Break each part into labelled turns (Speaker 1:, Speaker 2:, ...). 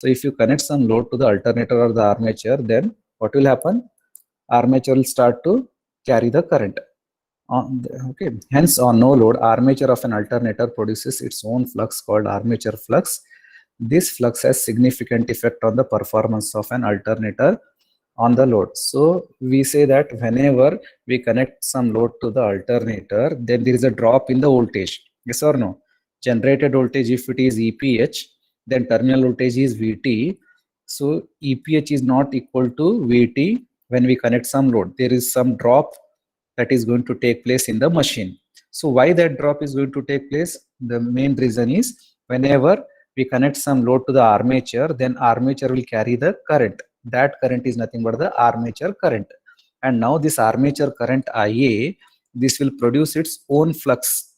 Speaker 1: So if you connect some load to the alternator or the armature, then what will happen? Armature will start to carry the current. Okay. Hence, on no load, armature of an alternator produces its own flux called armature flux. This flux has significant effect on the performance of an alternator on the load. So we say that whenever we connect some load to the alternator, then there is a drop in the voltage. Yes or no? Generated voltage, if it is EPH, then terminal voltage is VT. So EPH is not equal to VT when we connect some load. There is some drop that is going to take place in the machine. So why that drop is going to take place? The main reason is whenever we connect some load to the armature, then armature will carry the current. That current is nothing but the armature current. And now this armature current IA, this will produce its own flux.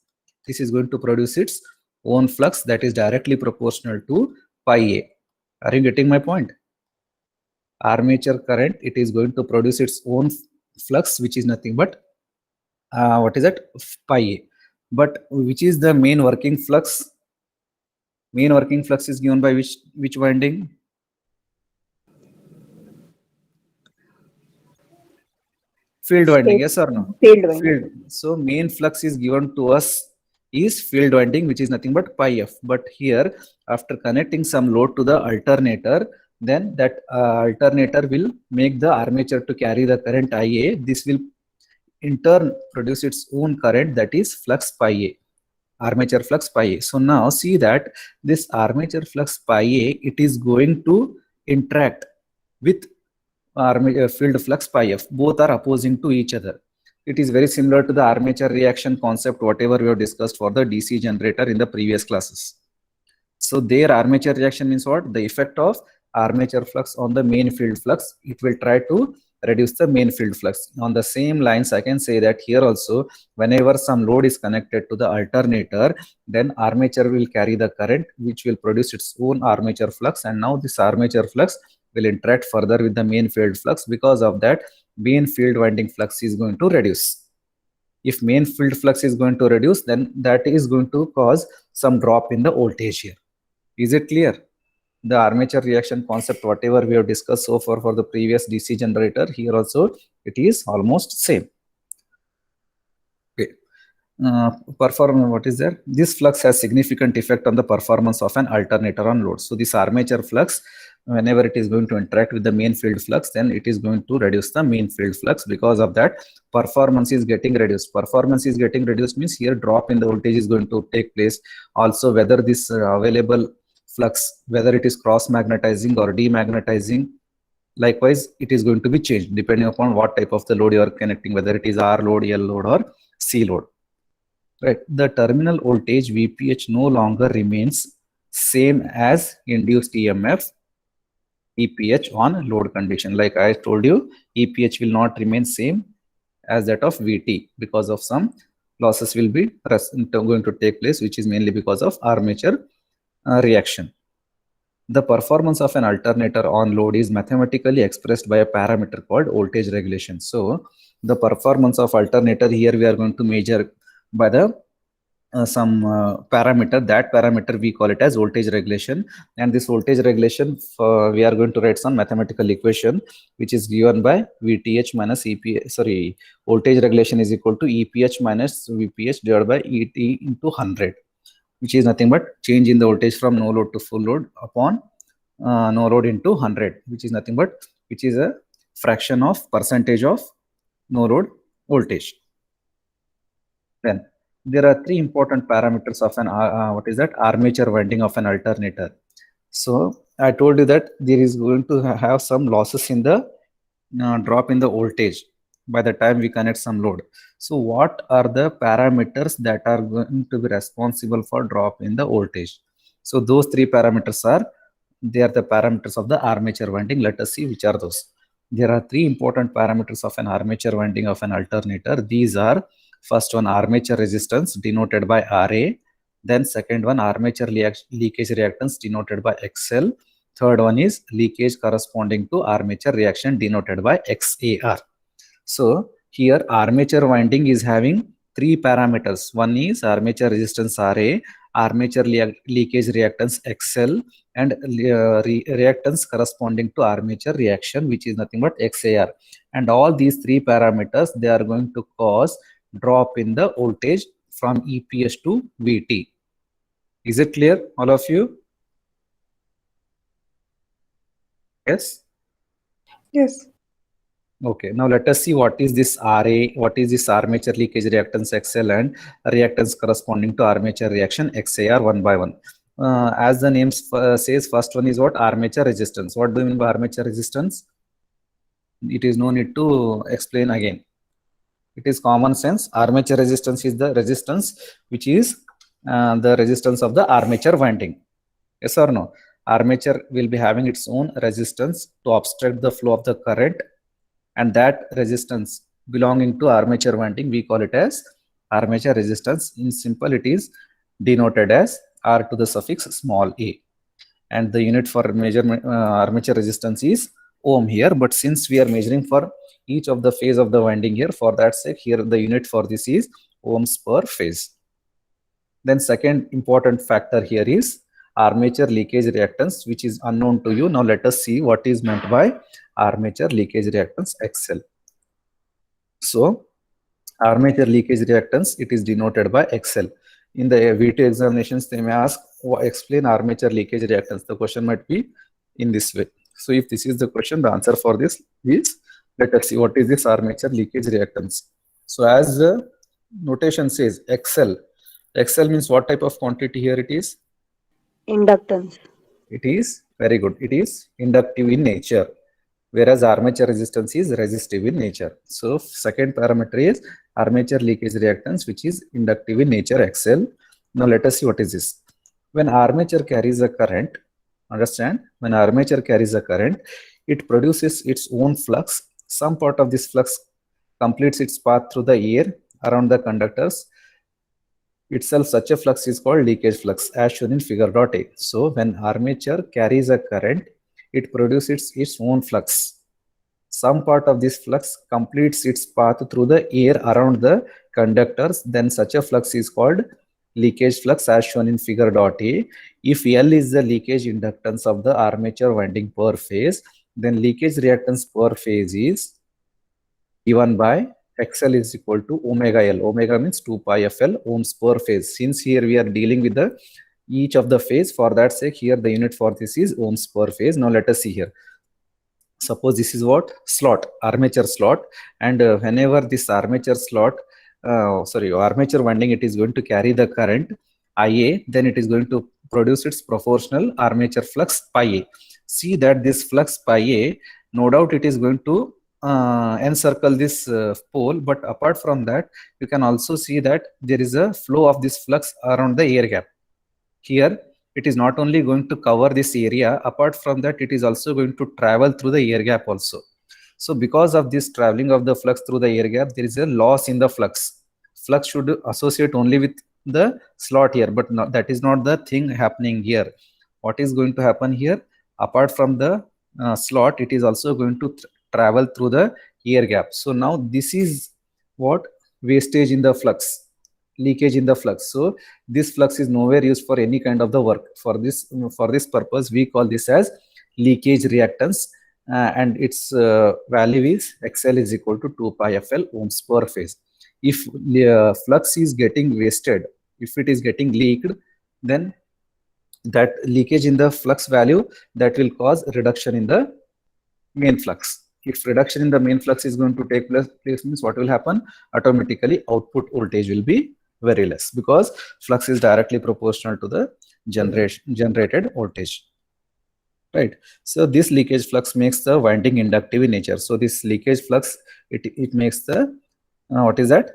Speaker 1: This is going to produce its own flux that is directly proportional to pi A. Are you getting my point? Armature current, it is going to produce its own flux, which is nothing but what is that? Pi A. But which is the main working flux? Main working flux is given by which winding? Field winding, yes or no?
Speaker 2: Field winding.
Speaker 1: So main flux is given to us is field winding, which is nothing but pi F. But here, after connecting some load to the alternator, then that alternator will make the armature to carry the current IA. This will in turn produce its own current, that is flux pi A, armature flux pi A. So now see that this armature flux pi A, it is going to interact with armature field flux pi F. Both are opposing to each other. It is very similar to the armature reaction concept, whatever we have discussed for the DC generator in the previous classes. So their armature reaction means what? The effect of armature flux on the main field flux, it will try to reduce the main field flux. On the same lines, I can say that here also, whenever some load is connected to the alternator, then armature will carry the current, which will produce its own armature flux. And now this armature flux will interact further with the main field flux. Because of that, main field winding flux is going to reduce. If main field flux is going to reduce, then that is going to cause some drop in the voltage here. Is it clear? The armature reaction concept, whatever we have discussed so far for the previous DC generator, here also it is almost same. Okay. What is there? This flux has significant effect on the performance of an alternator on load. So this armature flux, whenever it is going to interact with the main field flux, then it is going to reduce the main field flux. Because of that, performance is getting reduced. Performance is getting reduced means here drop in the voltage is going to take place. Also, whether this available flux, whether it is cross magnetizing or demagnetizing, likewise it is going to be changed depending upon what type of the load you are connecting, whether it is R load, L load or C load. Right. The terminal voltage VPH no longer remains same as induced EMF EPH on load condition. Like I told you, EPH will not remain same as that of VT because of some losses will be going to take place, which is mainly because of armature reaction. The performance of an alternator on load is mathematically expressed by a parameter called voltage regulation. So the performance of alternator here we are going to measure by the some parameter. That parameter we call it as voltage regulation, and this voltage regulation we are going to write some mathematical equation which is given by VTH minus EPH. Sorry, voltage regulation is equal to EPH minus VPH divided by ET into 100. Which is nothing but change in the voltage from no load to full load upon no load into 100, which is nothing but which is a fraction of percentage of no load voltage. Then there are three important parameters of an what is that armature winding of an alternator. So I told you that there is going to have some losses in the drop in the voltage by the time we connect some load. So what are the parameters that are going to be responsible for drop in the voltage? So those three parameters are, they are the parameters of the armature winding. Let us see which are those. There are three important parameters of an armature winding of an alternator. These are, first one, armature resistance denoted by RA. Then second one, armature leakage reactance denoted by XL. Third one is leakage corresponding to armature reaction denoted by XAR. So here armature winding is having three parameters. One is armature resistance RA, armature leakage reactance XL, and reactance corresponding to armature reaction, which is nothing but XAR. And all these three parameters, they are going to cause drop in the voltage from EPS to VT. Is it clear, all of you? Yes.
Speaker 2: Yes.
Speaker 1: Okay, now let us see what is this RA, what is this armature leakage reactance XL, and reactance corresponding to armature reaction XAR one by one. As the name says, first one is what? Armature resistance. What do you mean by armature resistance? It is no need to explain again. It is common sense. Armature resistance is the resistance which is the resistance of the armature winding. Yes or no? Armature will be having its own resistance to obstruct the flow of the current, and that resistance belonging to armature winding, we call it as armature resistance. In simple, it is denoted as R to the suffix small a, and the unit for measurement armature resistance is ohm here. But since we are measuring for each of the phase of the winding here, for that sake here the unit for this is ohms per phase. Then second important factor here is armature leakage reactance, which is unknown to you. Now let us see what is meant by armature leakage reactance XL. So armature leakage reactance, it is denoted by XL. In the VT examinations, they may ask, explain armature leakage reactance. The question might be in this way. So if this is the question, the answer for this is, let us see what is this armature leakage reactance. So as the notation says, XL. XL means what type of quantity here it is?
Speaker 2: Inductance.
Speaker 1: It is, very good, it is inductive in nature, whereas armature resistance is resistive in nature. So second parameter is armature leakage reactance, which is inductive in nature, XL. Now let us see what is this. When armature carries a current, understand, when armature carries a current, it produces its own flux. Some part of this flux completes its path through the air around the conductors itself. Such a flux is called leakage flux, as shown in figure dot A. So when armature carries a current, it produces its own flux. Some part of this flux completes its path through the air around the conductors. Then such a flux is called leakage flux, as shown in figure dot A. If L is the leakage inductance of the armature winding per phase, then leakage reactance per phase is given by XL is equal to omega L. Omega means 2 pi FL ohms per phase. Since here we are dealing with the each of the phase, for that sake here the unit for this is ohms per phase. Now let us see here. Suppose this is what? Slot, armature slot, and whenever this armature slot, armature winding, it is going to carry the current IA, then it is going to produce its proportional armature flux pi A. See that this flux pi A, no doubt it is going to encircle this pole, but apart from that, you can also see that there is a flow of this flux around the air gap. Here, it is not only going to cover this area, apart from that, it is also going to travel through the air gap also. So because of this traveling of the flux through the air gap, there is a loss in the flux. Flux should associate only with the slot here, but that is not the thing happening here. What is going to happen here? Apart from the slot, it is also going to travel through the air gap. So now this is what? Wastage in the flux, leakage in the flux. So this flux is nowhere used for any kind of the work. For this purpose, we call this as leakage reactance, and its value is XL is equal to 2 pi FL ohms per phase. If flux is getting wasted, if it is getting leaked, then that leakage in the flux value, that will cause reduction in the main flux. If reduction in the main flux is going to take place, means what will happen? Automatically output voltage will be very less, because flux is directly proportional to the generated voltage, right? So this leakage flux makes the winding inductive in nature. So this leakage flux, it makes the what is that?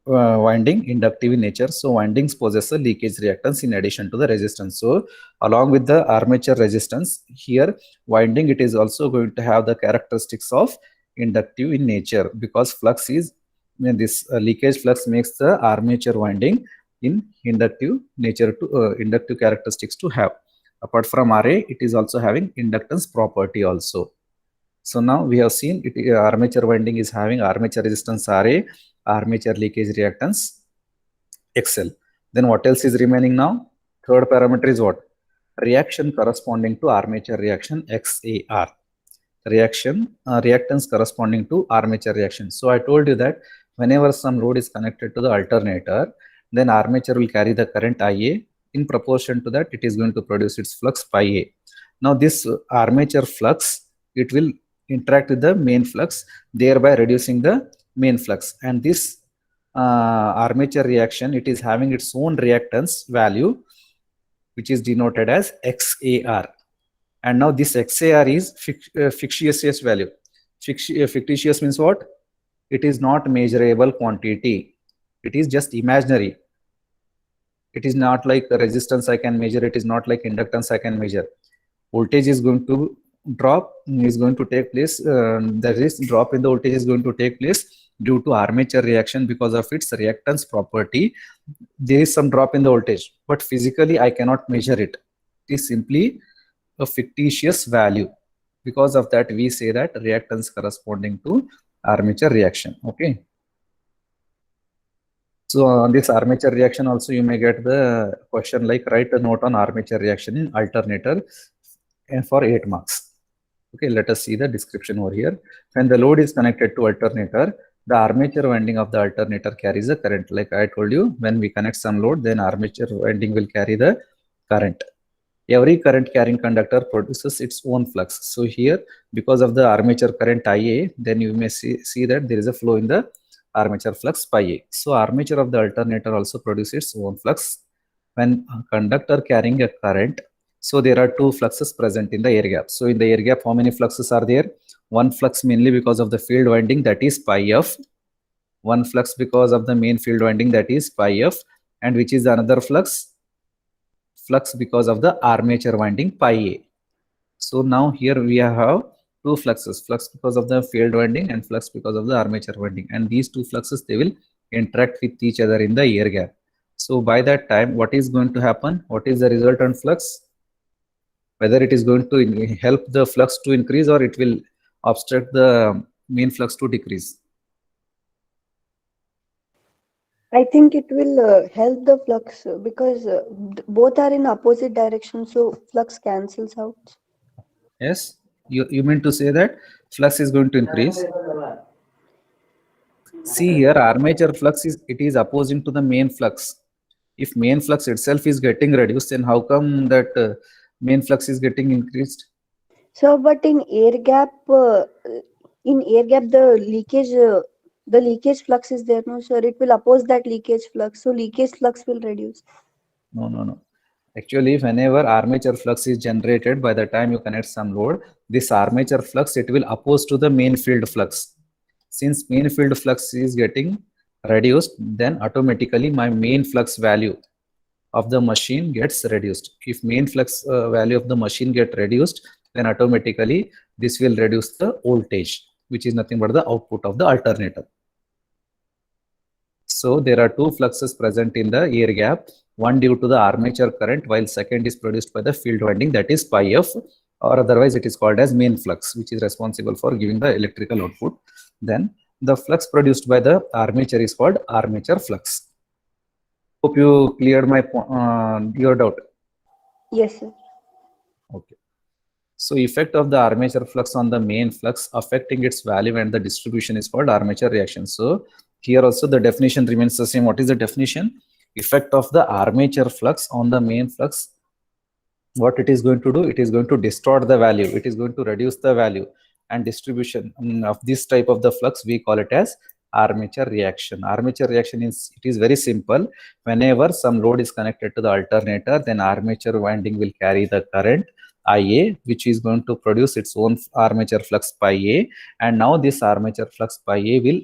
Speaker 1: Winding inductive in nature. So windings possess a leakage reactance in addition to the resistance. So along with the armature resistance, here winding, it is also going to have the characteristics of inductive in nature, because flux is, this leakage flux makes the armature winding in inductive nature to inductive characteristics to have. Apart from RA, it is also having inductance property also. So now we have seen it, armature winding is having armature resistance RA, armature leakage reactance XL. Then what else is remaining now? Third parameter is what? reaction corresponding to armature reaction XAR. Reactance corresponding to armature reaction. So I told you that whenever some load is connected to the alternator, then armature will carry the current IA. In proportion to that, it is going to produce its flux pi A. Now this armature flux, it will interact with the main flux, thereby reducing the main flux. And this armature reaction, it is having its own reactance value, which is denoted as XAR. And now this XAR is fictitious value. Fictitious means what? It is not measurable quantity. It is just imaginary. It is not like resistance I can measure. It is not like inductance I can measure. Voltage is going to drop, is going to take place. There is drop in the voltage is going to take place due to armature reaction because of its reactance property. There is some drop in the voltage, but physically I cannot measure it. It is simply a fictitious value. Because of that, we say that reactance corresponding to armature reaction. Okay. So on this armature reaction also you may get the question like write a note on armature reaction in alternator and for 8 marks. Okay, let us see the description over here. When the load is connected to alternator, the armature winding of the alternator carries a current. Like I told you, when we connect some load, then armature winding will carry the current. Every current carrying conductor produces its own flux. So here, because of the armature current IA, then you may see that there is a flow in the armature flux pi A. So armature of the alternator also produces its own flux. When a conductor carrying a current, so there are two fluxes present in the air gap. So in the air gap, how many fluxes are there? One flux mainly because of the field winding, that is pi F. One flux because of the main field winding, that is pi F. And which is another flux? Flux because of the armature winding pi A. So now here we have two fluxes, flux because of the field winding and flux because of the armature winding, and these two fluxes, they will interact with each other in the air gap. So by that time, what is going to happen? What is the resultant flux? Whether it is going to help the flux to increase or it will obstruct the main flux to decrease?
Speaker 2: I think it will help the flux because both are in opposite direction, so flux cancels out.
Speaker 1: Yes, you mean to say that flux is going to increase? See here, armature flux is opposing to the main flux. If main flux itself is getting reduced, then how come that main flux is getting increased?
Speaker 2: So, but in air gap, the leakage flux is there, no sir. It will oppose that leakage flux, so leakage flux will reduce.
Speaker 1: No. Actually, whenever armature flux is generated, by the time you connect some load, this armature flux, it will oppose to the main field flux. Since main field flux is getting reduced, then automatically my main flux value of the machine gets reduced. If main flux value of the machine get reduced, then automatically this will reduce the voltage, which is nothing but the output of the alternator. So there are two fluxes present in the air gap, one due to the armature current, while second is produced by the field winding, that is pi F, or otherwise it is called as main flux, which is responsible for giving the electrical output. Then the flux produced by the armature is called armature flux. Hope you cleared my your doubt.
Speaker 2: Yes, sir.
Speaker 1: Okay. So effect of the armature flux on the main flux affecting its value and the distribution is called armature reaction. So here also the definition remains the same. What is the definition? Effect of the armature flux on the main flux. What it is going to do? It is going to distort the value. It is going to reduce the value, and distribution of this type of the flux, we call it as armature reaction. Armature reaction is, it is very simple. Whenever some load is connected to the alternator, then armature winding will carry the current IA, which is going to produce its own armature flux pi A, and now this armature flux pi A will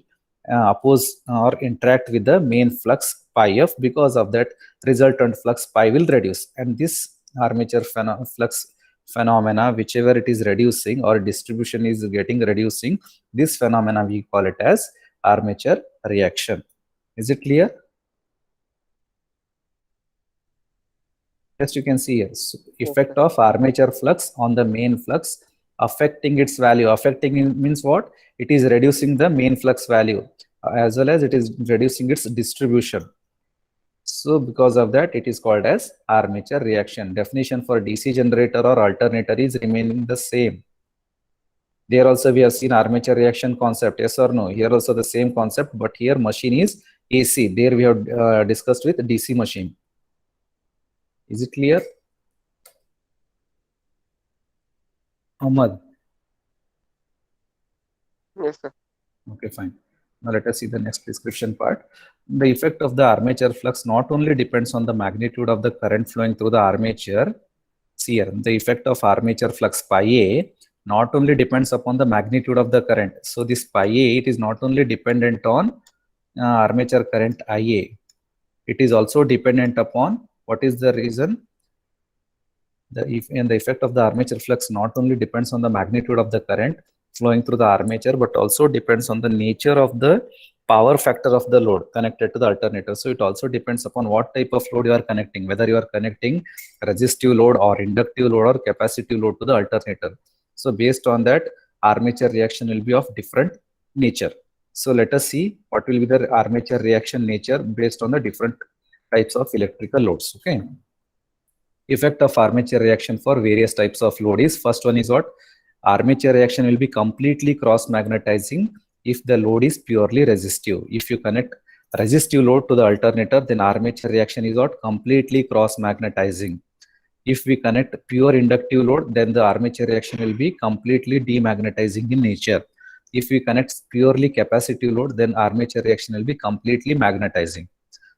Speaker 1: oppose or interact with the main flux pi F. Because of that, resultant flux pi will reduce, and this armature flux phenomena, whichever it is reducing or distribution is getting reducing, this phenomena we call it as armature reaction. Is it clear? Yes, you can see here. So, effect of armature flux on the main flux affecting its value. Affecting means what? It is reducing the main flux value as well as it is reducing its distribution. So because of that, it is called as armature reaction. Definition for DC generator or alternator is remaining the same. There also we have seen armature reaction concept, yes or no? Here also the same concept, but here machine is AC. There we have discussed with DC machine. Is it clear? Ahmad?
Speaker 3: Yes, sir.
Speaker 1: Okay, fine. Now let us see the next description part. The effect of the armature flux not only depends on the magnitude of the current flowing through the armature. See here, the effect of armature flux pi A not only depends upon the magnitude of the current. So this pi A, it is not only dependent on armature current IA. It is also dependent upon what is the reason. The effect of the armature flux not only depends on the magnitude of the current flowing through the armature, but also depends on the nature of the power factor of the load connected to the alternator. So it also depends upon what type of load you are connecting, whether you are connecting resistive load or inductive load or capacitive load to the alternator. So based on that, armature reaction will be of different nature. So let us see what will be the armature reaction nature based on the different types of electrical loads. Okay. Effect of armature reaction for various types of load is, first one is what? Armature reaction will be completely cross magnetizing if the load is purely resistive. If you connect resistive load to the alternator, then armature reaction is what? Completely cross magnetizing. If we connect pure inductive load, then the armature reaction will be completely demagnetizing in nature. If we connect purely capacitive load, then armature reaction will be completely magnetizing.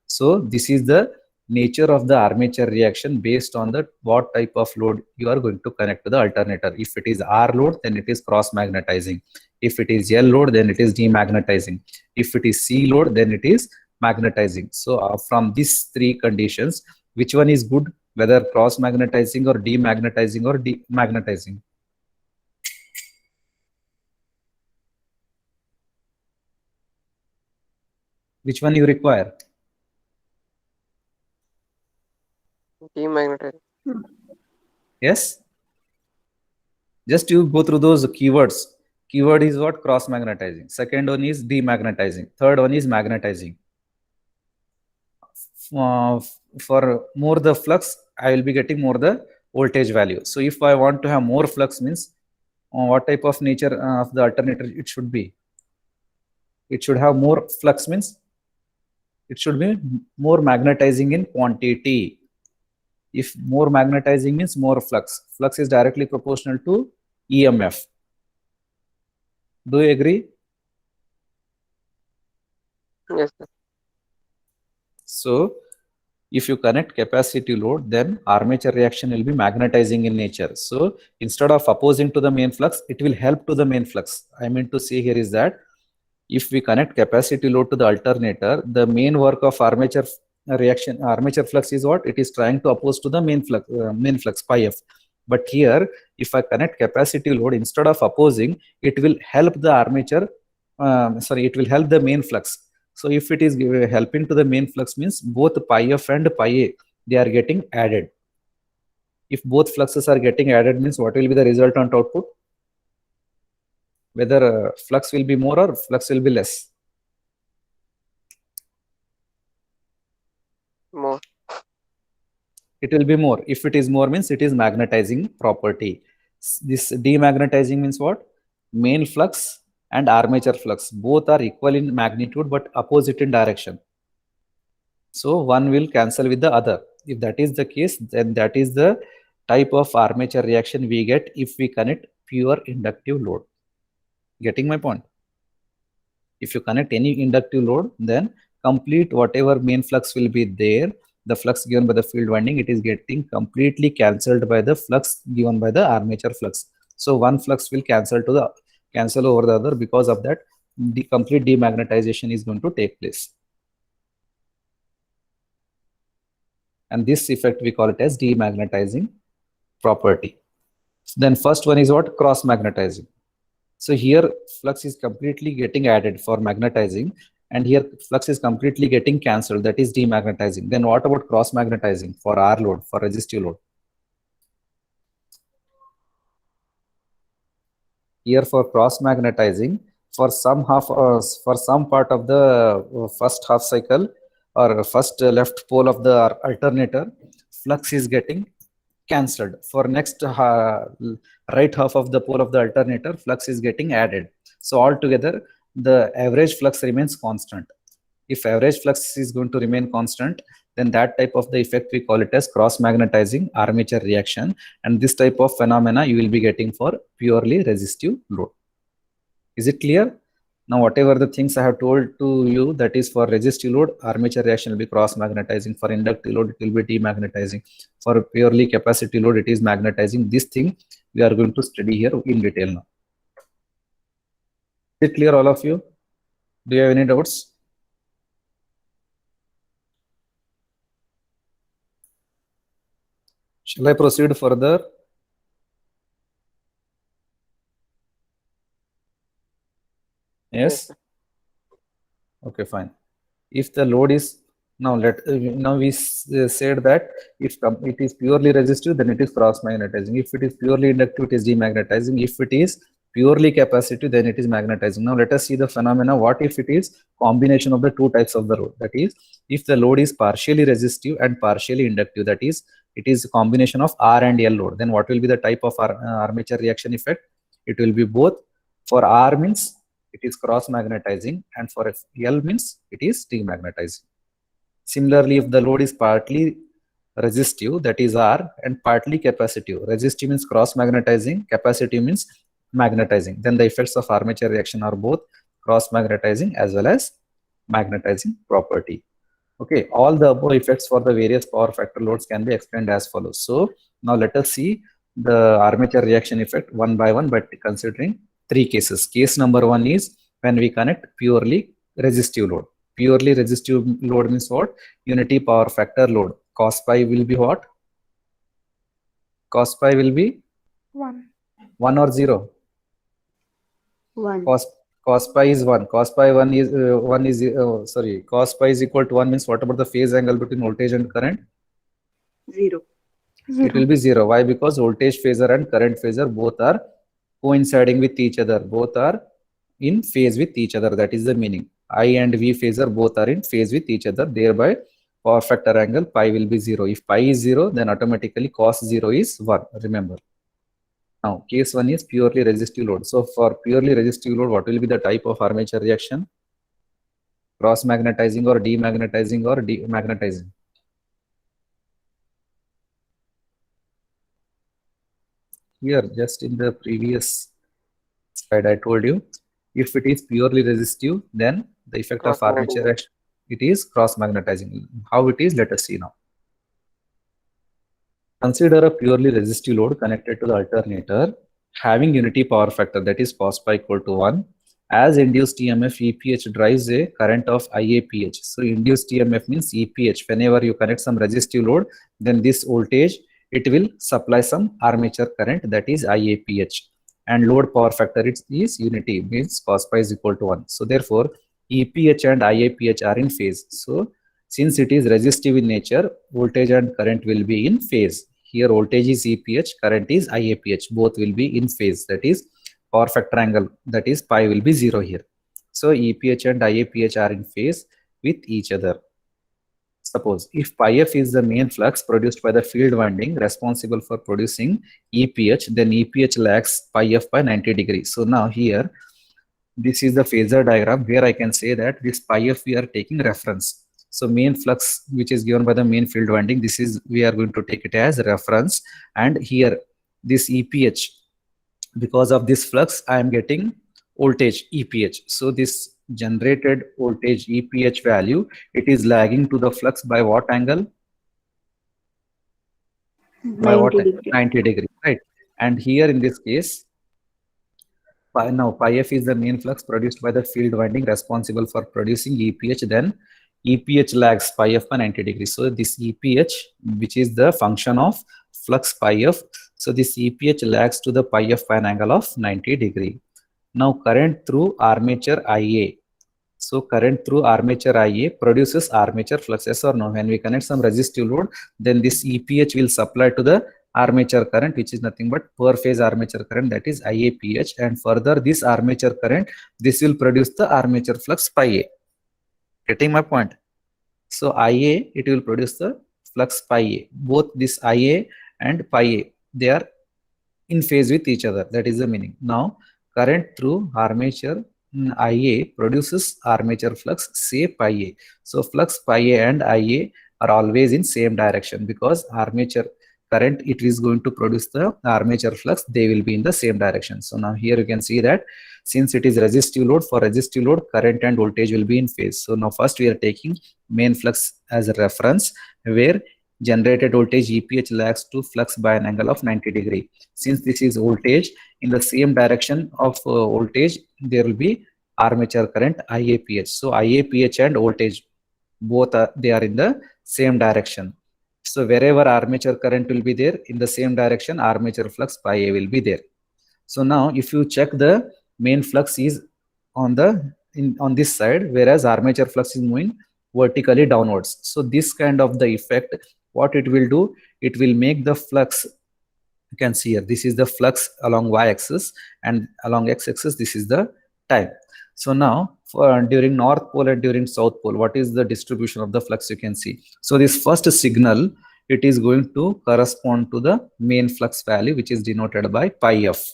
Speaker 1: So this is the nature of the armature reaction based on the what type of load you are going to connect to the alternator. If it is R load, then it is cross magnetizing. If it is L load, then it is demagnetizing. If it is C load, then it is magnetizing. So from these three conditions, which one is good, whether cross magnetizing or demagnetizing or demagnetizing? Which one you require?
Speaker 3: Demagnetizing.
Speaker 1: Yes. Just you go through those keywords. Keyword is what? Cross magnetizing. Second one is demagnetizing. Third one is magnetizing. For more the flux, I will be getting more the voltage value. So if I want to have more flux, means what type of nature of the alternator it should be? It should have more flux, means it should be more magnetizing in quantity. If more magnetizing means more flux. Flux is directly proportional to EMF. Do you agree?
Speaker 3: Yes, sir.
Speaker 1: So if you connect capacitive load, then armature reaction will be magnetizing in nature. So instead of opposing to the main flux, it will help to the main flux. I mean to say here is that if we connect capacitive load to the alternator, the main work of armature reaction, armature flux is what? It is trying to oppose to the main flux pi f. But here, if I connect capacitive load, instead of opposing, it will help the armature, it will help the main flux. So if it is helping to the main flux, means both pi f and pi a, they are getting added. If both fluxes are getting added, means what will be the resultant output? Whether flux will be more or flux will be less?
Speaker 3: More.
Speaker 1: It will be more. If it is more, means it is magnetizing property. This demagnetizing means what? Main flux and armature flux both are equal in magnitude but opposite in direction. So one will cancel with the other. If that is the case, then that is the type of armature reaction we get if we connect pure inductive load. Getting my point? If you connect any inductive load, then complete whatever main flux will be there, the flux given by the field winding, it is getting completely cancelled by the flux given by the armature flux. So one flux will cancel over the other. Because of that, the complete demagnetization is going to take place. And this effect we call it as demagnetizing property. Then first one is what? Cross magnetizing. So here flux is completely getting added for magnetizing, and here flux is completely getting cancelled, that is demagnetizing. Then what about cross magnetizing for R load, for resistive load? Here for cross magnetizing, for some part of the first half cycle, or first left pole of the alternator, flux is getting cancelled. For next right half of the pole of the alternator, flux is getting added. So altogether, the average flux remains constant. If average flux is going to remain constant, then that type of the effect we call it as cross magnetizing armature reaction, and this type of phenomena you will be getting for purely resistive load. Is it clear? Now whatever the things I have told to you, that is for resistive load, armature reaction will be cross magnetizing. For inductive load, it will be demagnetizing. For purely capacitive load, it is magnetizing. This thing we are going to study here in detail now. Is it clear, all of you? Do you have any doubts? Shall I proceed further? Yes. Okay, fine. If the load is now we said that if it is purely resistive, then it is cross magnetizing. If it is purely inductive, it is demagnetizing. If it is purely capacitive, then it is magnetizing. Now let us see the phenomena. What if it is combination of the two types of the load? That is, if the load is partially resistive and partially inductive, that is, it is a combination of R and L load, then what will be the type of armature reaction effect? It will be both. For R means it is cross magnetizing, and for L means it is demagnetizing. Similarly, if the load is partly resistive, that is R, and partly capacitive, resistive means cross magnetizing, capacitive means magnetizing, then the effects of armature reaction are both cross magnetizing as well as magnetizing property. Okay, all the above effects for the various power factor loads can be explained as follows. So now let us see the armature reaction effect one by one, but considering three cases. Case number one is when we connect purely resistive load. Purely resistive load means what? Unity power factor load. Cos pi will be what? Cos pi will be
Speaker 4: 1.
Speaker 1: 1 or 0?
Speaker 2: 1.
Speaker 1: Cos pi is 1. Cos pi 1 is cos pi is equal to 1 means what about the phase angle between voltage and current?
Speaker 2: 0.
Speaker 1: It will be 0. Why? Because voltage phasor and current phasor both are coinciding with each other. Both are in phase with each other. That is the meaning. I and V phasor both are in phase with each other. Thereby, power factor angle pi will be 0. If pi is 0, then automatically cos 0 is 1. Remember. Now, case 1 is purely resistive load. So, for purely resistive load, what will be the type of armature reaction? Cross magnetizing or demagnetizing or demagnetizing? Here, just in the previous slide, I told you, if it is purely resistive, then the effect of armature reaction, it is cross magnetizing. How it is, let us see now. Consider a purely resistive load connected to the alternator having unity power factor, that is cos pi equal to 1. As induced EMF, EPH drives a current of IAPH. So induced EMF means EPH. Whenever you connect some resistive load, then this voltage, it will supply some armature current, that is IAPH. And load power factor, it is unity, means cos pi is equal to 1. So therefore, EPH and IAPH are in phase. So since it is resistive in nature, voltage and current will be in phase. Here voltage is EPH, current is IAPH. Both will be in phase. That is power factor angle, that is pi will be 0 here. So EPH and IAPH are in phase with each other. Suppose if pi f is the main flux produced by the field winding responsible for producing EPH, then EPH lags pi f by 90 degrees. So now here, this is the phasor diagram where I can say that this pi f we are taking reference. So main flux which is given by the main field winding, this is, we are going to take it as reference. And here this EPH, because of this flux, I am getting voltage EPH. So this generated voltage EPH value, it is lagging to the flux by what angle? By
Speaker 2: 90
Speaker 1: what?
Speaker 2: degree.
Speaker 1: 90 degree, right? And here in this case, pi f is the main flux produced by the field winding responsible for producing EPH. Then EPH lags pi f by 90 degrees. So this EPH, which is the function of flux pi f, so this EPH lags to the pi f by an angle of 90 degree. Now current through armature IA. So current through armature IA produces armature flux, yes or no? When we connect some resistive load, then this EPH will supply to the armature current, which is nothing but per phase armature current, that is IAPH, and further this armature current, this will produce the armature flux pi A. Getting my point? So Ia, it will produce the flux pi A. Both this Ia and pi A, they are in phase with each other. That is the meaning. Now, current through armature Ia produces armature flux, say pi A. So flux pi A and Ia are always in same direction, because armature current, it is going to produce the armature flux, they will be in the same direction. So now here you can see that since it is resistive load, for resistive load, current and voltage will be in phase. So now first we are taking main flux as a reference, where generated voltage EPH lags to flux by an angle of 90 degree. Since this is voltage, in the same direction of voltage, there will be armature current IAPH. So IAPH and voltage, both they are in the same direction. So wherever armature current will be there, in the same direction, armature flux pi A will be there. So now if you check, the main flux is on the on this side, whereas armature flux is moving vertically downwards. So this kind of the effect, what it will do, it will make the flux, you can see here, this is the flux along y-axis, and along x-axis this is the time. So now for during north pole and during south pole, what is the distribution of the flux, you can see. So this first signal, it is going to correspond to the main flux value, which is denoted by pi f.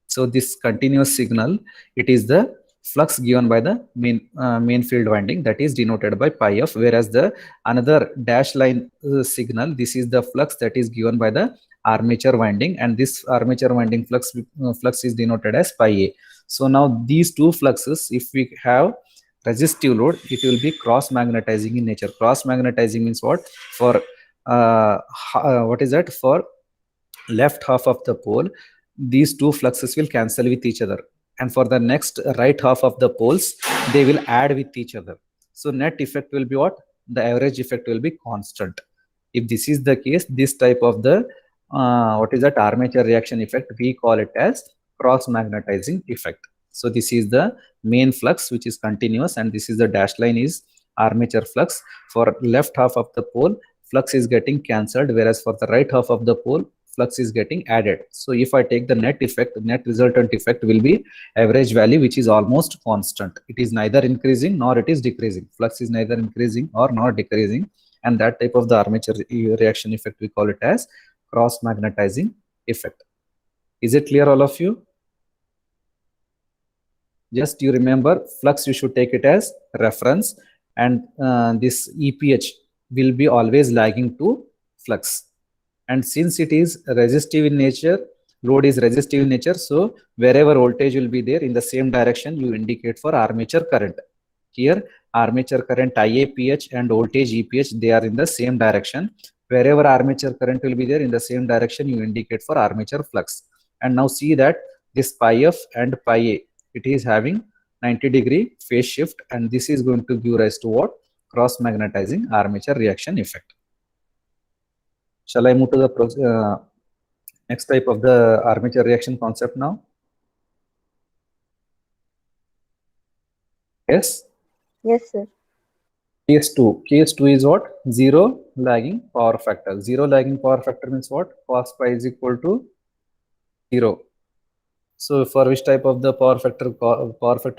Speaker 1: So this continuous signal, it is the flux given by the main field winding, that is denoted by pi f, whereas the another dash line signal, this is the flux that is given by the armature winding, and this armature winding flux is denoted as pi a. So now these two fluxes, if we have resistive load, it will be cross magnetizing in nature. Cross magnetizing means what? For what is that? For left half of the pole, these two fluxes will cancel with each other, and for the next right half of the poles, they will add with each other. So net effect will be what? The average effect will be constant. If this is the case, this type of the what is that, armature reaction effect, we call it as cross magnetizing effect. So this is the main flux, which is continuous, and this is the dashed line is armature flux. For left half of the pole, flux is getting cancelled, whereas for the right half of the pole, flux is getting added. So if I take the net effect, net resultant effect will be average value, which is almost constant. It is neither increasing nor it is decreasing. Flux is neither increasing or not decreasing, and that type of the armature reaction effect, we call it as cross magnetizing effect. Is it clear, all of you? Just you remember, flux, you should take it as reference, and this EPH will be always lagging to flux. And since it is resistive in nature, load is resistive in nature, so wherever voltage will be there, in the same direction you indicate for armature current. Here armature current IAPH and voltage EPH, they are in the same direction. Wherever armature current will be there, in the same direction you indicate for armature flux. And now see that this pi f and pi a, it is having 90 degree phase shift, and this is going to give rise to what? Cross magnetizing armature reaction effect. Shall I move to the next type of the armature reaction concept now? Yes?
Speaker 2: Yes, sir.
Speaker 1: Case 2. Case 2 is what? Zero lagging power factor. Zero lagging power factor means what? Cos pi is equal to 0. So for which type of the power factor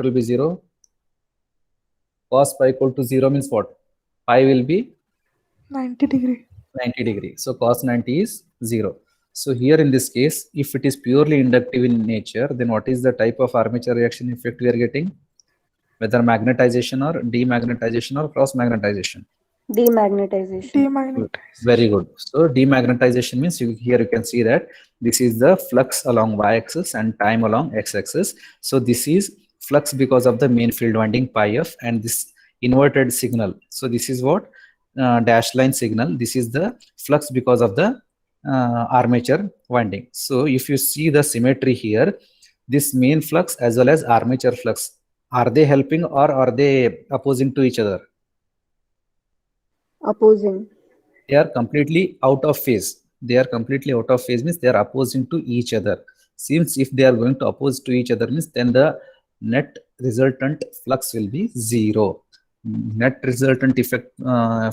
Speaker 1: will be 0? Cos pi equal to 0 means what? Pi will be
Speaker 4: 90 degree.
Speaker 1: 90 degree. So cos 90 is 0. So here in this case, if it is purely inductive in nature, then what is the type of armature reaction effect we are getting? Whether magnetization or demagnetization or cross magnetization?
Speaker 2: Demagnetization.
Speaker 4: Demagnetization.
Speaker 1: Very good. So demagnetization means here you can see that this is the flux along y-axis and time along x-axis. So this is flux because of the main field winding pi f, and this inverted signal. So this is what? Dash line signal. This is the flux because of the armature winding. So if you see the symmetry here, this main flux as well as armature flux, are they helping or are they opposing to each other?
Speaker 2: Opposing.
Speaker 1: They are completely out of phase. They are completely out of phase means they are opposing to each other. Since if they are going to oppose to each other means then the net resultant flux will be 0. Net resultant effect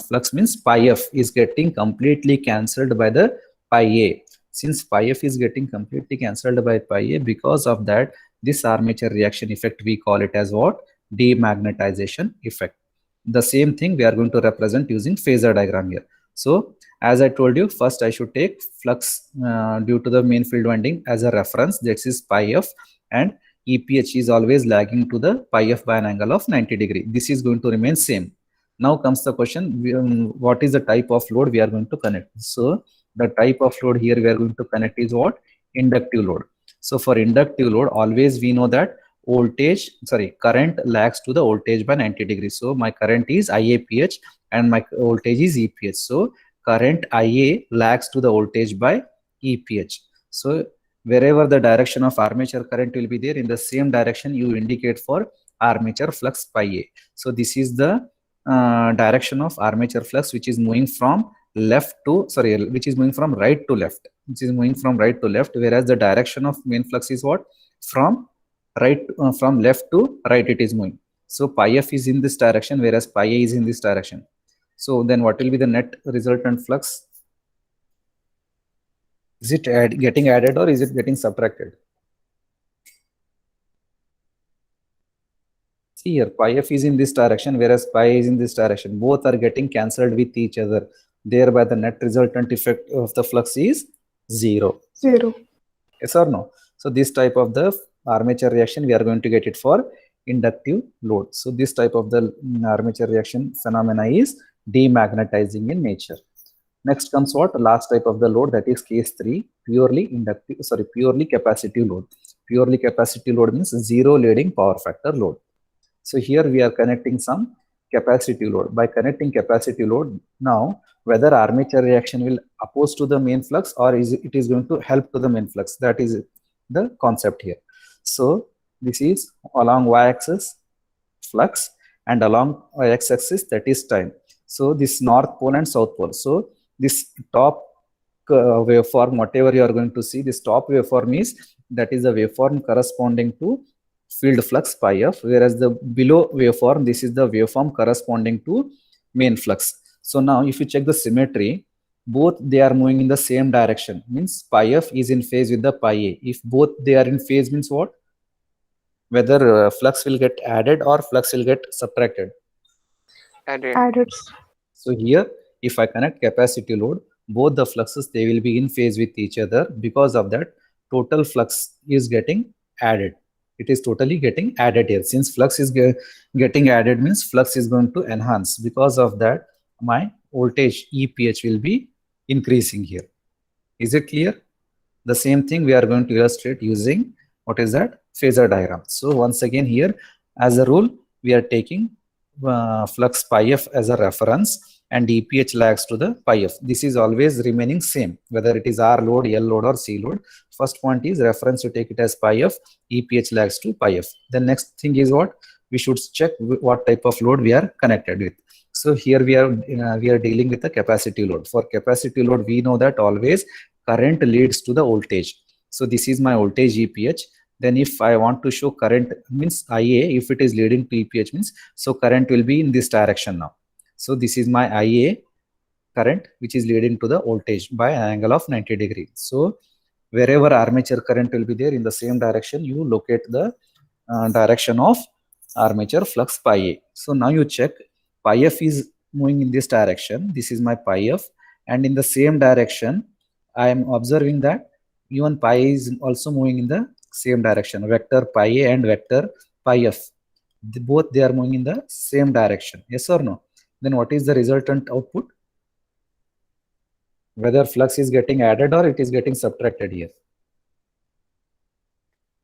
Speaker 1: flux means pi f is getting completely cancelled by the pi a. Since pi f is getting completely cancelled by pi a, because of that, this armature reaction effect, we call it as what? Demagnetization effect. The same thing we are going to represent using phasor diagram here. So as I told you, first I should take flux due to the main field winding as a reference. That is pi f, and EPH is always lagging to the pi f by an angle of 90 degree. This is going to remain same. Now comes the question, what is the type of load we are going to connect? So the type of load here we are going to connect is what? Inductive load. So for inductive load, always we know that current lags to the voltage by 90 degrees. So my current is IAPH and my voltage is EPH. So current IA lags to the voltage by EPH. So wherever the direction of armature current will be there, in the same direction you indicate for armature flux pi A. So this is the direction of armature flux which is moving from right to left, whereas the direction of main flux is what? From left to right it is moving. So pi f is in this direction, whereas pi a is in this direction. So then what will be the net resultant flux? Is it getting added or is it getting subtracted? See here, pi f is in this direction, whereas pi is in this direction. Both are getting cancelled with each other. Thereby the net resultant effect of the flux is 0.
Speaker 4: 0.
Speaker 1: Yes or no? So this type of the armature reaction, we are going to get it for inductive load. So this type of the armature reaction phenomena is demagnetizing in nature. Next comes what? Last type of the load, that is case 3, purely capacitive load. Purely capacitive load means zero leading power factor load. So here we are connecting some capacitive load. By connecting capacitive load, now whether armature reaction will oppose to the main flux or it is going to help to the main flux, that is the concept here. So this is along y-axis flux and along x-axis, that is time. So this north pole and south pole. So this top waveform, whatever you are going to see, this top waveform is, that is the waveform corresponding to field flux pi f, whereas the below waveform, this is the waveform corresponding to main flux. So now if you check the symmetry, both they are moving in the same direction, means pi f is in phase with the pi a. If both they are in phase, means what? Whether flux will get added or flux will get subtracted.
Speaker 4: Added.
Speaker 1: So here, if I connect capacitive load, both the fluxes, they will be in phase with each other. Because of that, total flux is getting added. It is totally getting added here. Since flux is getting added, means flux is going to enhance. Because of that, my voltage EPH will be increasing here. Is it clear? The same thing we are going to illustrate using, what is that? Phasor diagram. So once again here, as a rule, we are taking flux pi f as a reference and EPH lags to the pi f. This is always remaining same, whether it is R load, L load or C load. First point is reference, you take it as pi f, EPH lags to pi f. The next thing is what? We should check what type of load we are connected with. So here we are dealing with the capacitive load. For capacitive load, we know that always current leads to the voltage. So this is my voltage EPH. Then if I want to show current, means IA, if it is leading to EPH, means so current will be in this direction now. So this is my IA current, which is leading to the voltage by an angle of 90 degree. So wherever armature current will be there, in the same direction, you locate the direction of armature flux pi A. So now you check, pi f is moving in this direction. This is my pi f, and in the same direction, I am observing that even pi is also moving in the same direction. Vector pi a and vector pi f, both they are moving in the same direction. Yes or no? Then what is the resultant output? Whether flux is getting added or it is getting subtracted here.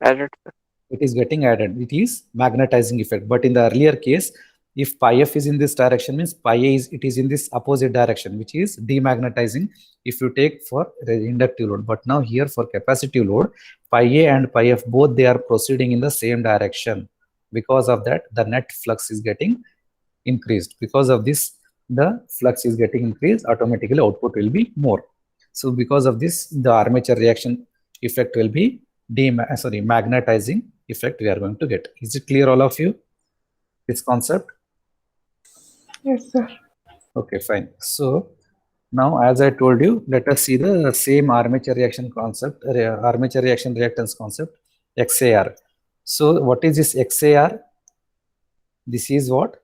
Speaker 3: Added.
Speaker 1: It is getting added. It is magnetizing effect. But in the earlier case, if pi f is in this direction, means pi a is in this opposite direction, which is demagnetizing if you take for inductive load. But now here for capacitive load, pi a and pi f, both they are proceeding in the same direction. Because of that, the net flux is getting increased. Because of this, the flux is getting increased, automatically output will be more. So because of this, the armature reaction effect will be magnetizing effect we are going to get. Is it clear, all of you, this concept?
Speaker 4: Yes, sir.
Speaker 1: Okay, fine. So now, as I told you, let us see the same armature reaction concept, armature reaction reactance concept, XAR. So what is this XAR? This is what?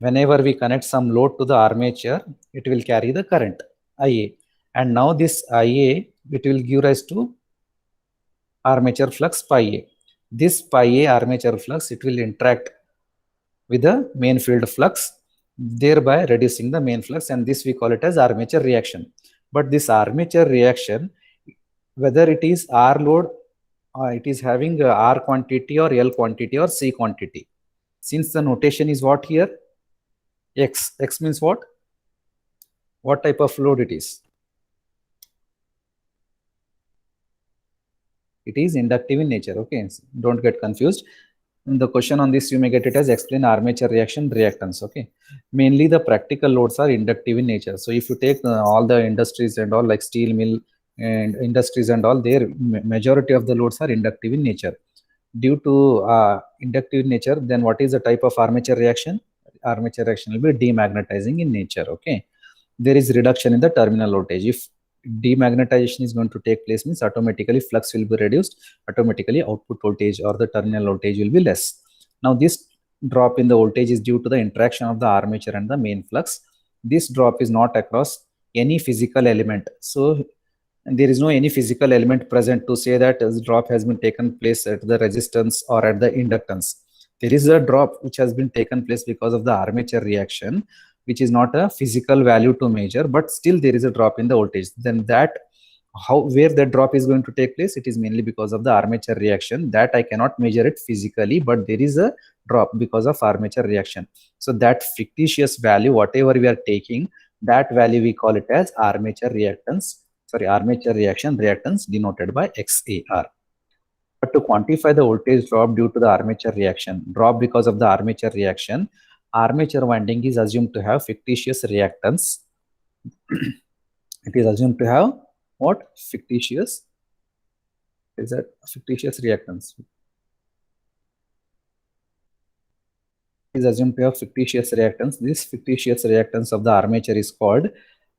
Speaker 1: whenever we connect some load to the armature, it will carry the current IA, and now this IA, it will give rise to armature flux pi A. This pi A armature flux, it will interact with the main field flux, thereby reducing the main flux, and this we call it as armature reaction. But this armature reaction, whether it is R load, it is having R quantity or L quantity or C quantity. Since the notation is what here? X. X means what? What type of load it is? It is inductive in nature. Okay, don't get confused. In the question on this, you may get it as explain armature reaction reactance. Okay, mainly the practical loads are inductive in nature. So if you take all the industries and all, like steel mill and industries and all, their majority of the loads are inductive in nature. Due to inductive nature, then what is the type of armature reaction? Armature reaction will be demagnetizing in nature. Okay, there is reduction in the terminal voltage. If demagnetization is going to take place, means automatically flux will be reduced, automatically output voltage or the terminal voltage will be less. Now this drop in the voltage is due to the interaction of the armature and the main flux. This drop is not across any physical element. So there is no any physical element present to say that this drop has been taken place at the resistance or at the inductance. There is a drop which has been taken place because of the armature reaction, which is not a physical value to measure, but still there is a drop in the voltage. Then that, where that drop is going to take place, it is mainly because of the armature reaction. That I cannot measure it physically, but there is a drop because of armature reaction. So that fictitious value, whatever we are taking, that value we call it as armature reactance. Sorry, armature reaction reactance denoted by XAR. But to quantify the voltage drop due to the armature reaction, drop because of the armature reaction, armature winding is assumed to have fictitious reactance. It is assumed to have what? Fictitious. Is that fictitious reactance? Is assumed to have fictitious reactance. This fictitious reactance of the armature is called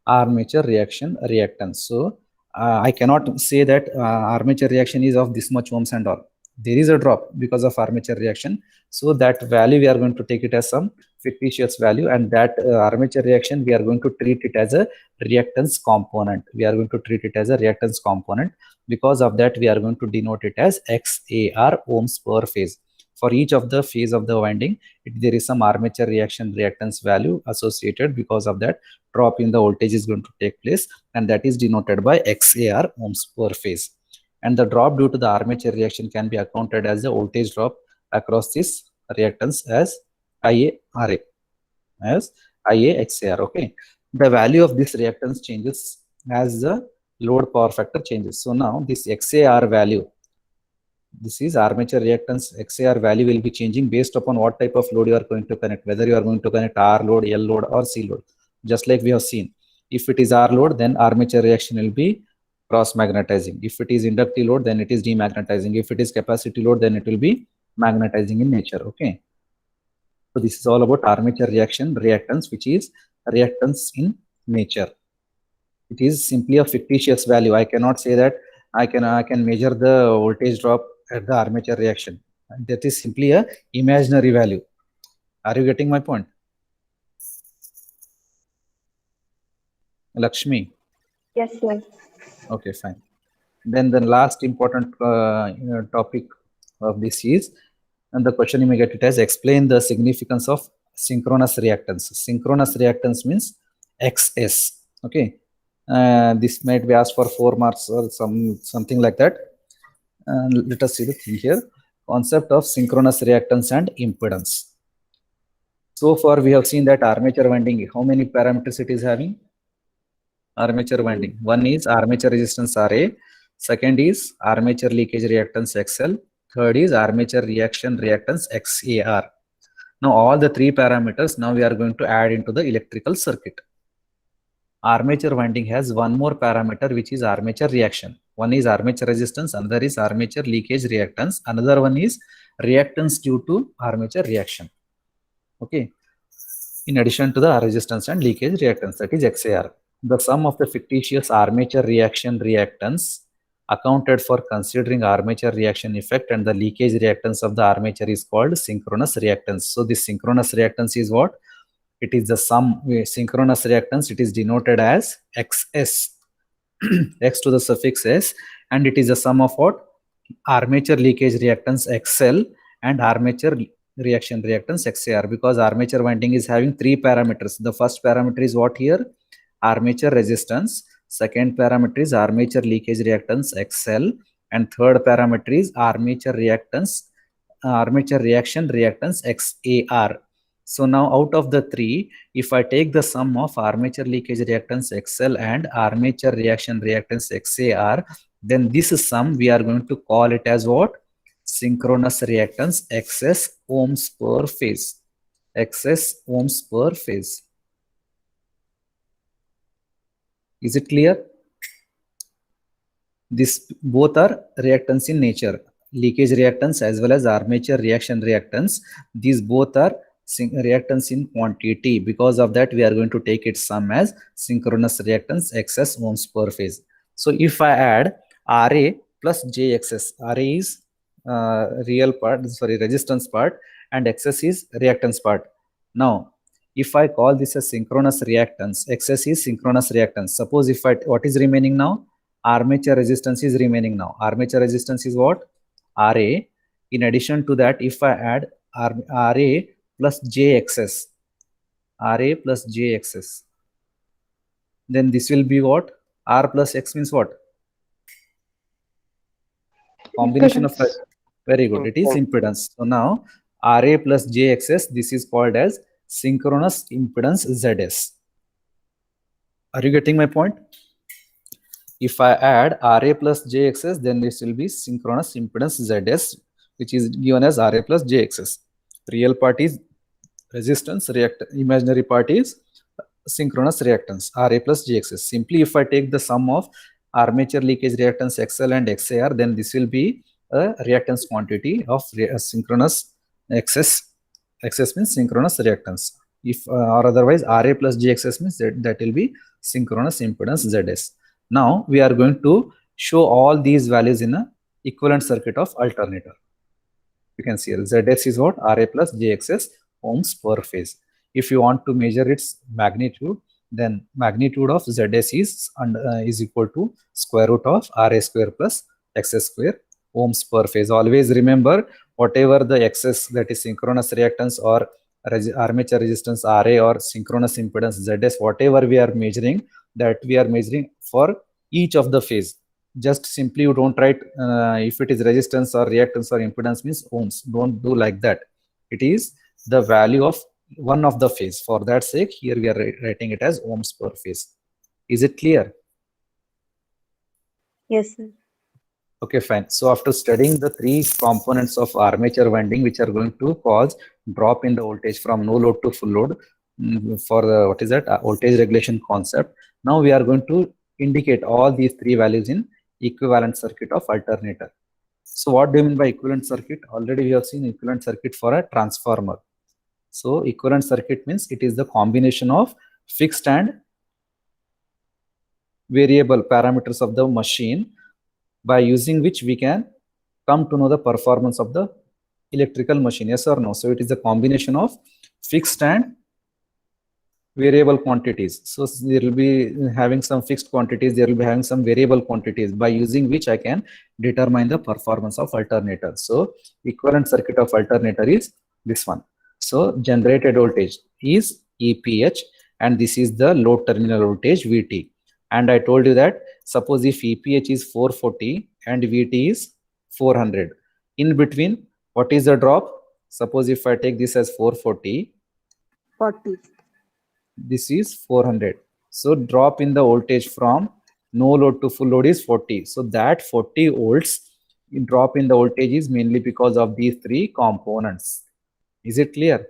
Speaker 1: armature reaction reactance. So I cannot say that armature reaction is of this much ohms and all. There is a drop because of armature reaction. So that value we are going to take it as some fictitious value, and that armature reaction we are going to treat it as a reactance component. We are going to treat it as a reactance component. Because of that, we are going to denote it as XAR, ohms per phase. For each of the phase of the winding, there is some armature reaction reactance value associated. Because of that, drop in the voltage is going to take place, and that is denoted by XAR, ohms per phase. And the drop due to the armature reaction can be accounted as the voltage drop across this reactance as IARA, as IAXAR. Okay, the value of this reactance changes as the load power factor changes. So now this XAR value, this is armature reactance, XAR value will be changing based upon what type of load you are going to connect, whether you are going to connect R load, L load or C load. Just like we have seen, if it is R load, then armature reaction will be cross magnetizing. If it is inductive load, then it is demagnetizing. If it is capacity load, then it will be magnetizing in nature. Okay, so this is all about armature reaction reactance, which is reactance in nature. It is simply a fictitious value. I cannot say that I can measure the voltage drop at the armature reaction. That is simply a imaginary value. Are you getting my point? Lakshmi?
Speaker 2: Yes, yes.
Speaker 1: Okay, fine. Then the last important topic of this is, and the question you may get it as, explain the significance of synchronous reactance. Synchronous reactance means XS. Okay, this might be asked for 4 marks or something like that. Let us see the thing here. Concept of synchronous reactance and impedance. So far we have seen that armature winding, how many parameters it is having? Armature winding. One is armature resistance RA, second is armature leakage reactance XL, third is armature reaction reactance XAR. Now all the 3 parameters now we are going to add into the electrical circuit. Armature winding has one more parameter, which is armature reaction. One is armature resistance, another is armature leakage reactance, another one is reactance due to armature reaction. Okay, in addition to the resistance and leakage reactance, that is XAR. The sum of the fictitious armature reaction reactance accounted for considering armature reaction effect and the leakage reactance of the armature is called synchronous reactance. So this synchronous reactance is what? it is the sum. Synchronous reactance, it is denoted as XS, X to the suffix S, and it is the sum of what? Armature leakage reactance XL and armature reaction reactance XAR, because armature winding is having three parameters. The first parameter is what here? Armature resistance. Second parameter is armature leakage reactance XL, and third parameter is armature reactance, armature reaction reactance XAR. So now out of the three, if I take the sum of armature leakage reactance XL and armature reaction reactance XAR, then this sum we are going to call it as what? Synchronous reactance XS ohms per phase. XS ohms per phase. Is it clear? This both are reactants in nature. Leakage reactance as well as armature reaction reactance. These both are reactants in quantity. Because of that, we are going to take its sum as synchronous reactance XS ohms per phase. So if I add Ra plus JXS, Ra is real part, sorry, resistance part, and XS is reactance part. Now, if I call this a synchronous reactance, XS is synchronous reactance. Suppose if I, what is remaining now? Armature resistance is remaining now. Armature resistance is what? Ra. In addition to that, if I add Ra plus JXS, Ra plus JXS, then this will be what? R plus X means what? Combination of,
Speaker 4: Impedance.
Speaker 1: very good, it is impedance. So now Ra plus JXS, this is called as synchronous impedance ZS. Are you getting my point? If I add Ra plus JXS, then this will be synchronous impedance ZS, which is given as Ra plus JXS. Real part is resistance, imaginary part is synchronous reactance, Ra plus JXS. Simply if I take the sum of armature leakage reactance XL and XAR, then this will be a reactance quantity of synchronous XS. XS means synchronous reactance. If or otherwise Ra plus JXS means that will be synchronous impedance ZS. Now we are going to show all these values in a equivalent circuit of alternator. You can see ZS is what? Ra plus JXS ohms per phase. If you want to measure its magnitude, then magnitude of ZS is equal to square root of Ra square plus XS square ohms per phase. Always remember, whatever the XS, that is synchronous reactance or armature resistance Ra or synchronous impedance ZS, whatever we are measuring, that we are measuring for each of the phase. Just simply you don't write if it is resistance or reactance or impedance means ohms. Don't do like that. It is the value of one of the phase. For that sake, here we are writing it as ohms per phase. Is it clear?
Speaker 2: Yes, sir.
Speaker 1: Okay, fine. So after studying the three components of armature winding, which are going to cause drop in the voltage from no load to full load, for the, what is that, voltage regulation concept. Now we are going to indicate all these three values in equivalent circuit of alternator. So what do you mean by equivalent circuit? Already we have seen equivalent circuit for a transformer. So equivalent circuit means it is the combination of fixed and variable parameters of the machine, by using which we can come to know the performance of the electrical machine. Yes or no? So it is a combination of fixed and variable quantities. So there will be having some fixed quantities, there will be having some variable quantities, by using which I can determine the performance of alternator. So equivalent circuit of alternator is this one. So generated voltage is EPH, and this is the load terminal voltage VT. And I told you that suppose if EPH is 440 and VT is 400, in between, what is the drop? Suppose if I take this as 440,
Speaker 2: 40.
Speaker 1: this is 400. So drop in the voltage from no load to full load is 40. So that 40 volts drop in the voltage is mainly because of these three components. Is it clear?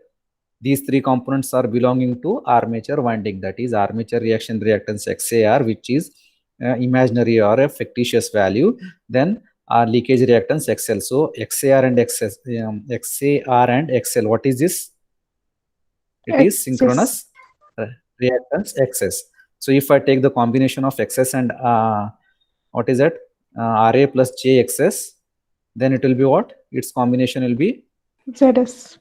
Speaker 1: These three components are belonging to armature winding, that is armature reaction reactance XAR, which is imaginary or a fictitious value. Then leakage reactance XL. So XAR and XAR and XL, what is this? It is synchronous reactance XS. So if I take the combination of XS and what is that, Ra plus JXS, then it will be what? Its combination will be
Speaker 4: ZS.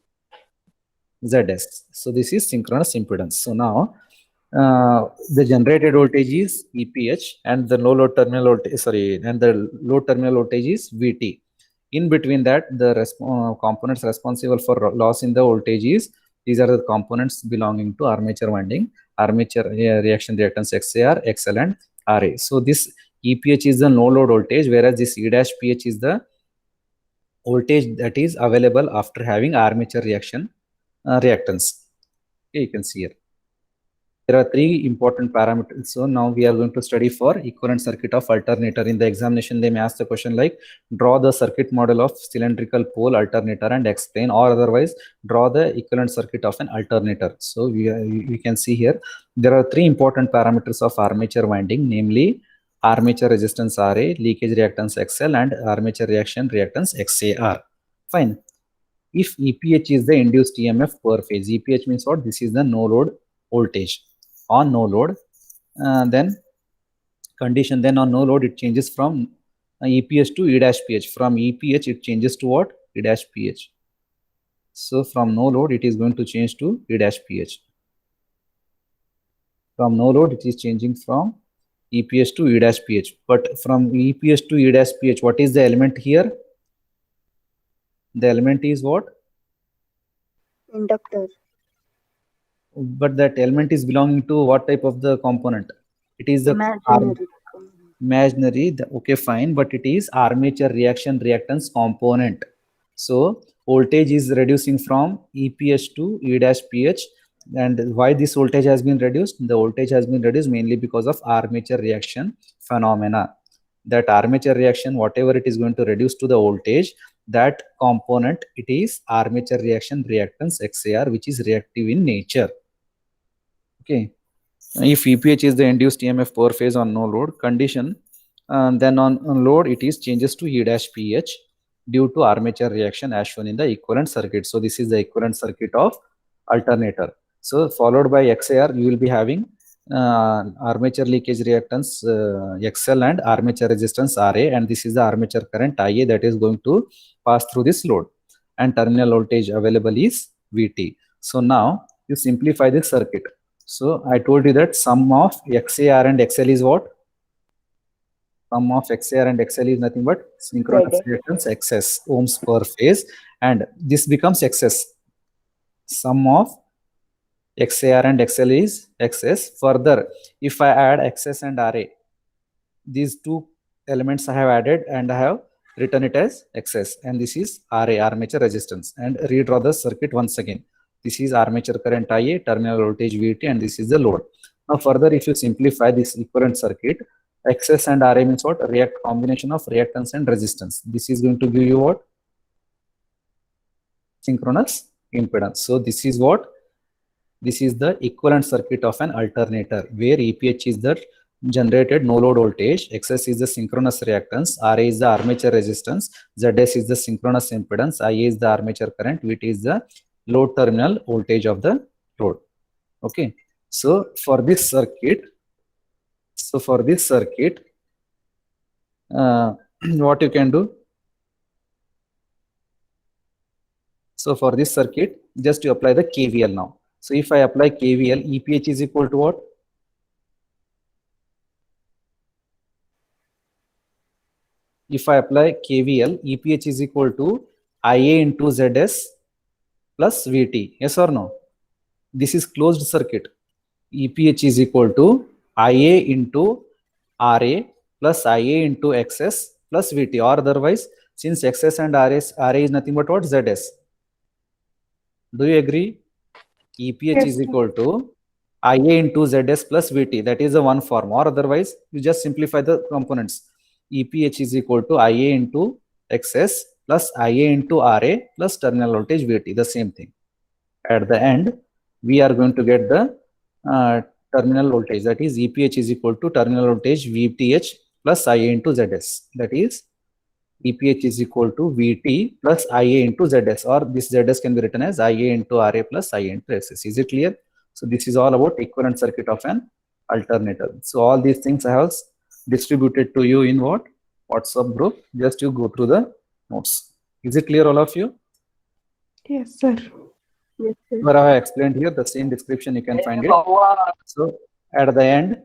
Speaker 1: ZS. So this is synchronous impedance. So now the generated voltage is EPH and the low load terminal voltage, and the load terminal voltage is VT. In between that, the components responsible for loss in the voltage is, these are the components belonging to armature winding, armature reaction reactance XAR, XL and RA. So this EPH is the no load voltage, whereas this E-PH is the voltage that is available after having armature reaction reactance. Okay, you can see here. There are three important parameters. So now we are going to study for equivalent circuit of alternator. In the examination, they may ask the question like, draw the circuit model of cylindrical pole alternator and explain, or otherwise draw the equivalent circuit of an alternator. So we can see here, there are three important parameters of armature winding, namely armature resistance RA, leakage reactance XL, and armature reaction reactance XAR. Fine. If EPH is the induced EMF per phase, EPH means what? This is the no load voltage. On no load, then condition, then on no load, it changes from EPH to E-PH. From EPH, it changes to what? E-PH. So from no load, it is going to change to E-PH. From no load, it is changing from EPH to E-PH. But from EPH to E-PH, what is the element here? The element is what?
Speaker 2: Inductor.
Speaker 1: But that element is belonging to what type of the component? It is the imaginary. Okay, fine, but it is armature reaction reactance component. So voltage is reducing from EPH to E-PH. And why this voltage has been reduced? The voltage has been reduced mainly because of armature reaction phenomena. That armature reaction, whatever it is going to reduce to the voltage, that component, it is armature reaction reactance XAR, which is reactive in nature. Okay. If EPH is the induced EMF per phase on no load condition, then on load it is changes to E-PH due to armature reaction as shown in the equivalent circuit. So this is the equivalent circuit of alternator. So followed by XAR, you will be having armature leakage reactance XL and armature resistance RA, and this is the armature current IA that is going to pass through this load, and terminal voltage available is VT. So now you simplify this circuit. So I told you that sum of XAR and XL is what? Sum of XAR and XL is nothing but synchronous reactance XS, ohms per phase, and this becomes XS. Sum of XAR and XL is XS. Further, if I add XS and RA, these two elements I have added and I have written it as XS, and this is RA, armature resistance. And redraw the circuit once again. This is armature current IA, terminal voltage VT, and this is the load. Now further, if you simplify this equivalent circuit, XS and RA means what? Combination of reactance and resistance. This is going to give you what? Synchronous impedance. So this is what? This is the equivalent circuit of an alternator, where EPH is the generated no load voltage, XS is the synchronous reactance, RA is the armature resistance, ZS is the synchronous impedance, IA is the armature current, VT is the load terminal voltage of the load. Okay. So for this circuit, what you can do? So for this circuit, just you apply the KVL now. So if I apply KVL, EPH is equal to what? If I apply KVL, EPH is equal to IA into ZS plus VT. Yes or no? This is closed circuit. EPH is equal to IA into RA plus IA into XS plus VT, or otherwise, since XS and RA is nothing but what? ZS. Do you agree? EPH
Speaker 4: Yes,
Speaker 1: is equal to IA into ZS plus VT. That is the one form, or otherwise, you just simplify the components. EPH is equal to IA into XS plus IA into RA plus terminal voltage VT, the same thing. At the end, we are going to get the terminal voltage, that is EPH is equal to terminal voltage VTH plus IA into ZS. That is EPH is equal to VT plus IA into ZS, or this ZS can be written as IA into RA plus IA into SS. Is it clear? So this is all about equivalent circuit of an alternator. So all these things I have distributed to you in what? WhatsApp group. Just you go through the notes. Is it clear, all of you?
Speaker 4: Yes, sir.
Speaker 2: Yes, sir.
Speaker 1: Whatever I explained here, the same description you can find it. So at the end,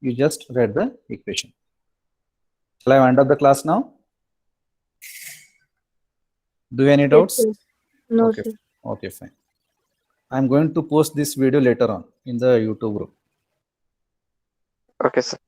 Speaker 1: you just read the equation. Shall I wind up the class now? Do you have any
Speaker 2: Yes,
Speaker 1: doubts?
Speaker 2: sir. No,
Speaker 1: Okay.
Speaker 2: sir.
Speaker 1: Okay, fine. I'm going to post this video later on in the YouTube group.
Speaker 3: Okay, sir.